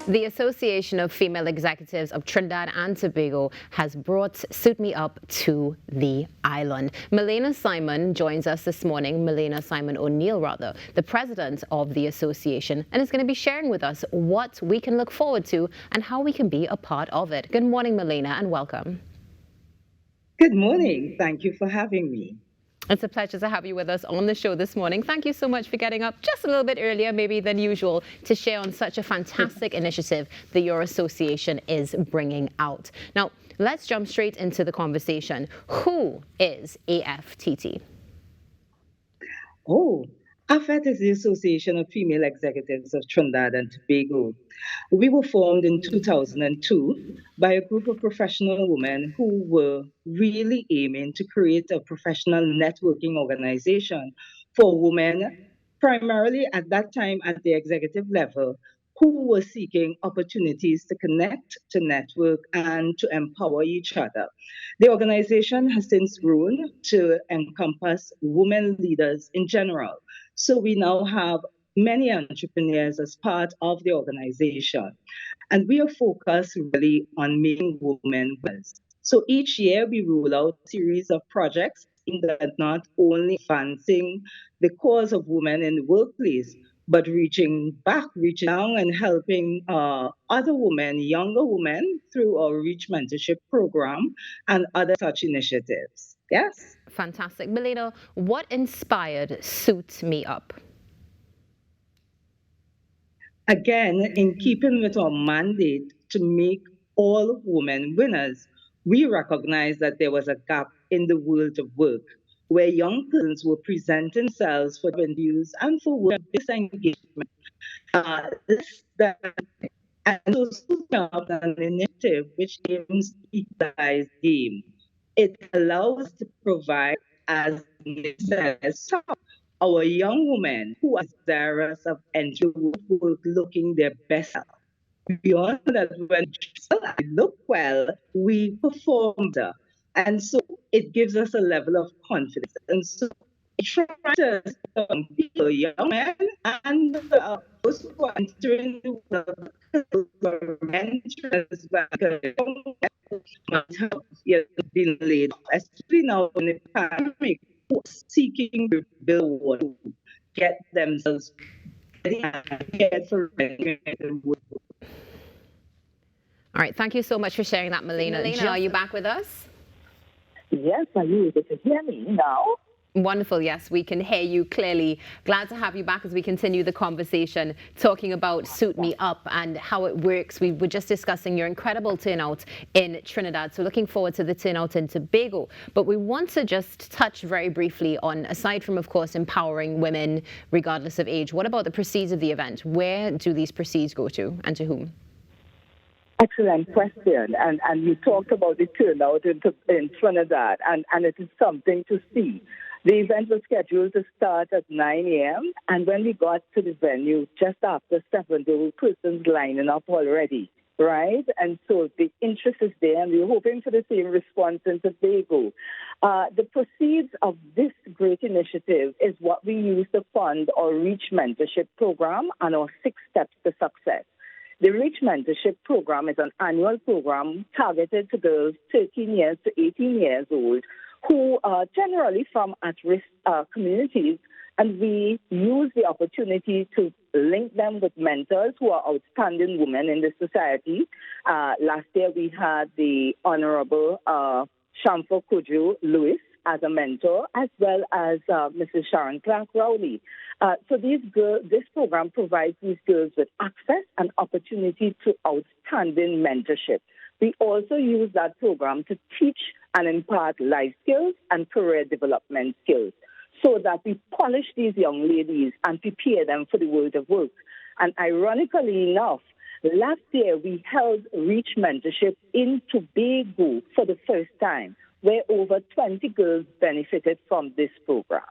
The Association of Female Executives of Trinidad and Tobago has brought Suit Me Up to the island. Melena Simon joins us this morning, Melena Simon-O'Neil rather, the president of the association, and is going to be sharing with us what we can look forward to and how we can be a part of it. Good morning, Melena, and welcome. Good morning. Thank you for having me. It's a pleasure to have you with us on the show this morning. Thank you so much for getting up just a little bit earlier, maybe than usual, to share on such a fantastic initiative that your association is bringing out. Now, let's jump straight into the conversation. Who is AFTT? AFETT is the Association of Female Executives of Trinidad and Tobago. We were formed in 2002 by a group of professional women who were really aiming to create a professional networking organization for women, primarily at that time at the executive level, who were seeking opportunities to connect, to network, and to empower each other. The organization has since grown to encompass women leaders in general. So we now have many entrepreneurs as part of the organization. And we are focused really on making women winners. So each year we roll out a series of projects that not only advancing the cause of women in the workplace, but reaching down and helping other women, younger women, through our Reach Mentorship program and other such initiatives. Yes? Fantastic. Melena, what inspired Suit Me Up? Again, in keeping with our mandate to make all women winners, we recognized that there was a gap in the world of work where young persons were presenting themselves for interviews and for work disengagement. And so Suit Me Up an initiative which aims to equalize game. It allows to provide, as it says, our young women who are desirous of entering work looking their best. Beyond that, when I look well, we perform better. And so it gives us a level of confidence. And so we try to people, young men and those who are entering the world, mentors as well, might have been laid off, especially now in the pandemic, who are seeking to build to get themselves ready for All right, thank you so much for sharing that, Melena. Are you back with us? Yes, are you able to hear me now? Wonderful, yes, we can hear you clearly. Glad to have you back as we continue the conversation, talking about Suit Me Up and how it works. We were just discussing your incredible turnout in Trinidad, so looking forward to the turnout in Tobago. But we want to just touch very briefly on, aside from, of course, empowering women regardless of age, what about the proceeds of the event? Where do these proceeds go to and to whom? Excellent question. And you talked about the turnout in Trinidad, and it is something to see. The event was scheduled to start at 9 a.m., and when we got to the venue, just after 7, there were persons lining up already, right? And so the interest is there, and we're hoping for the same response in Tobago. The proceeds of this great initiative is what we use to fund our Reach Mentorship program and our 6 steps to success. The Reach Mentorship program is an annual program targeted to girls 13 years to 18 years old who are generally from at-risk communities, and we use the opportunity to link them with mentors who are outstanding women in the society. Last year we had the Honorable Shamfa Kudru Lewis as a mentor, as well as Mrs. Sharon Clark Rowley. So this program provides these girls with access and opportunity to outstanding mentorship. We also use that program to teach and impart life skills and career development skills so that we polish these young ladies and prepare them for the world of work. And ironically enough, last year we held Reach Mentorship in Tobago for the first time, where over 20 girls benefited from this program.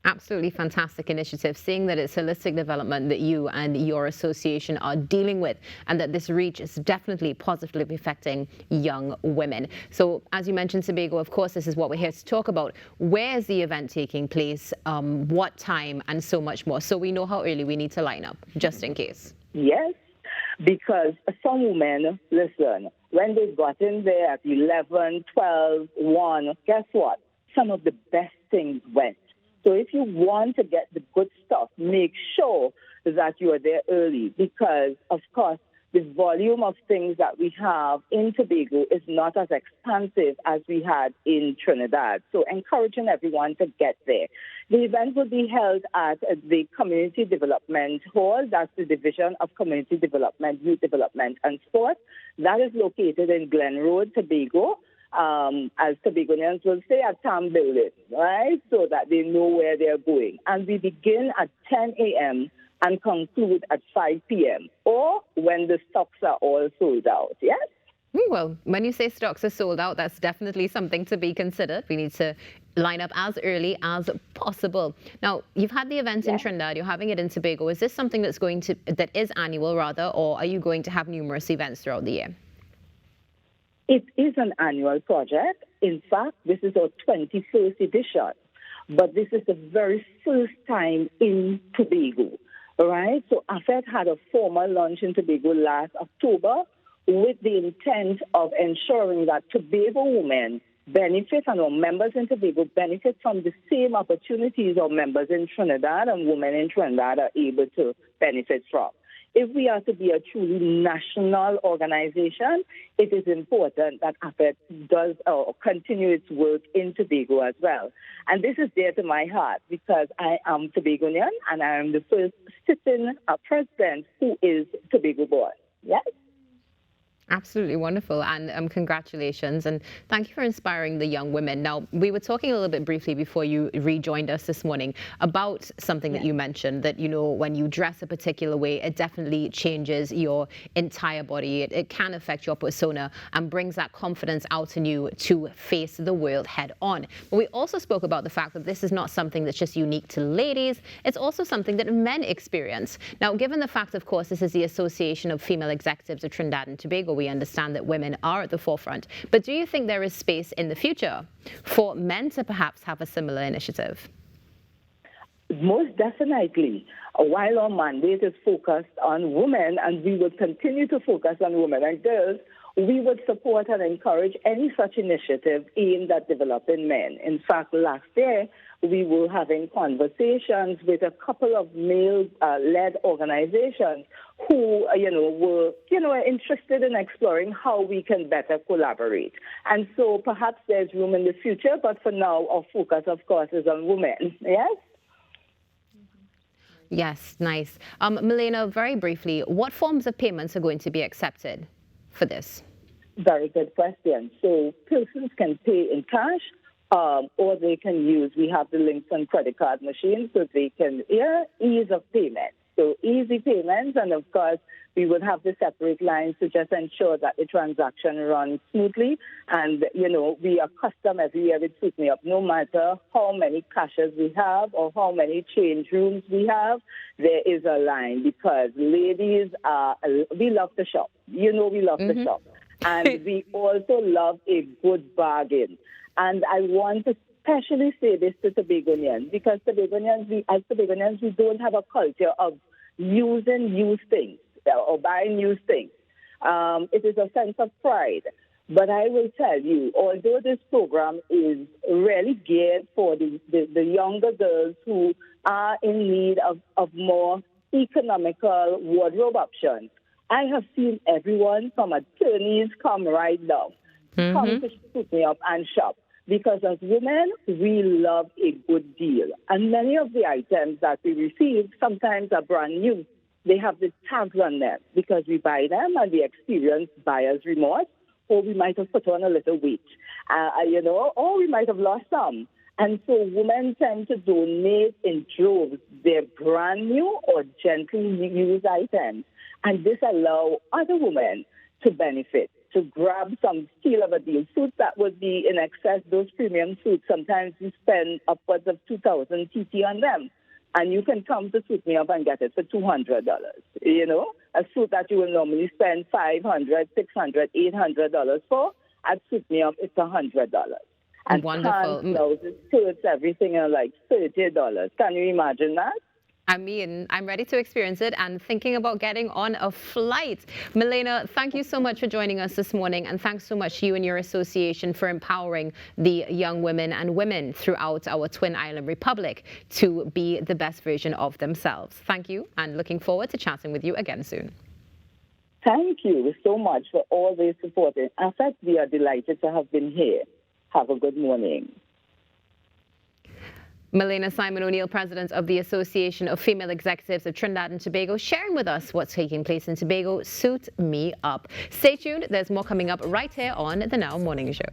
Absolutely fantastic initiative, seeing that it's holistic development that you and your association are dealing with, and that this reach is definitely positively affecting young women. So as you mentioned, Tobago, of course, this is what we're here to talk about. Where is the event taking place? What time? And so much more. So we know how early we need to line up, just in case. Yes. Because some women, listen, when they got in there at 11, 12, 1, guess what? Some of the best things went. So if you want to get the good stuff, make sure that you are there early because, of course, the volume of things that we have in Tobago is not as expansive as we had in Trinidad. So encouraging everyone to get there. The event will be held at the Community Development Hall. That's the Division of Community Development, Youth Development and Sport. That is located in Glen Road, Tobago. As Tobagonians will say, a town building, right? So that they know where they're going. And we begin at 10 a.m. and conclude at 5 p.m. or when the stocks are all sold out, yes? Well, when you say stocks are sold out, that's definitely something to be considered. We need to line up as early as possible. Now, you've had the event in Trinidad, you're having it in Tobago. Is this something that is annual rather, or are you going to have numerous events throughout the year? It is an annual project. In fact, this is our 21st edition, but this is the very first time in Tobago, right? So AFETT had a formal launch in Tobago last October with the intent of ensuring that Tobago women benefit and our members in Tobago benefit from the same opportunities our members in Trinidad and women in Trinidad are able to benefit from. If we are to be a truly national organization, it is important that AFETT does continue its work in Tobago as well. And this is dear to my heart because I am Tobagonian and I am the first sitting president who is Tobago born. Yes? Absolutely wonderful, and congratulations, and thank you for inspiring the young women. Now, we were talking a little bit briefly before you rejoined us this morning about something that you mentioned, that, you know, when you dress a particular way, it definitely changes your entire body. It can affect your persona and brings that confidence out in you to face the world head on. But we also spoke about the fact that this is not something that's just unique to ladies, it's also something that men experience. Now, given the fact, of course, this is the Association of Female Executives of Trinidad and Tobago, we understand that women are at the forefront. But do you think there is space in the future for men to perhaps have a similar initiative? Most definitely. While our mandate is focused on women, and we will continue to focus on women and girls, we would support and encourage any such initiative aimed at developing men. In fact, last year, we were having conversations with a couple of male-led organizations who, were, interested in exploring how we can better collaborate. And so perhaps there's room in the future, but for now, our focus, of course, is on women. Yes? Yes, nice. Melena, very briefly, what forms of payments are going to be accepted for this? Very good question. So persons can pay in cash, or they can use, we have the links on credit card machines, so they can, ease of payment. So easy payments, and of course, we would have the separate lines to just ensure that the transaction runs smoothly. And, we are custom every year with Suit Me Up, no matter how many cashiers we have or how many change rooms we have, there is a line because ladies, we love to shop. We love to shop. And we also love a good bargain. And I want to especially say this to Tobagonians, because as Tobagonians, we don't have a culture of using used things or buying used things. It is a sense of pride. But I will tell you, although this program is really geared for the younger girls who are in need of more economical wardrobe options, I have seen everyone from attorneys come right now, come to Suit Me Up and shop. Because as women, we love a good deal. And many of the items that we receive sometimes are brand new. They have the tags on them because we buy them and we experience buyer's remorse, or we might have put on a little weight, or we might have lost some. And so women tend to donate in droves their brand new or gently used items. And this allows other women to benefit, to grab some steal of a deal. Suits that would be in excess, those premium suits, sometimes we spend upwards of 2,000 TT on them. And you can come to Suit Me Up and get it for $200. A suit that you will normally spend $500, $600, $800 for, at Suit Me Up, it's $100. And wonderful. Pants, blouses, skirts, everything are like $30. Can you imagine that? I mean, I'm ready to experience it and thinking about getting on a flight. Melena, thank you so much for joining us this morning, and thanks so much to you and your association for empowering the young women and women throughout our Twin Island Republic to be the best version of themselves. Thank you, and looking forward to chatting with you again soon. Thank you so much for always supporting. In fact, we are delighted to have been here. Have a good morning. Melena Simon-O'Neil, President of the Association of Female Executives of Trinidad and Tobago, sharing with us what's taking place in Tobago. Suit me up. Stay tuned. There's more coming up right here on the Now Morning Show.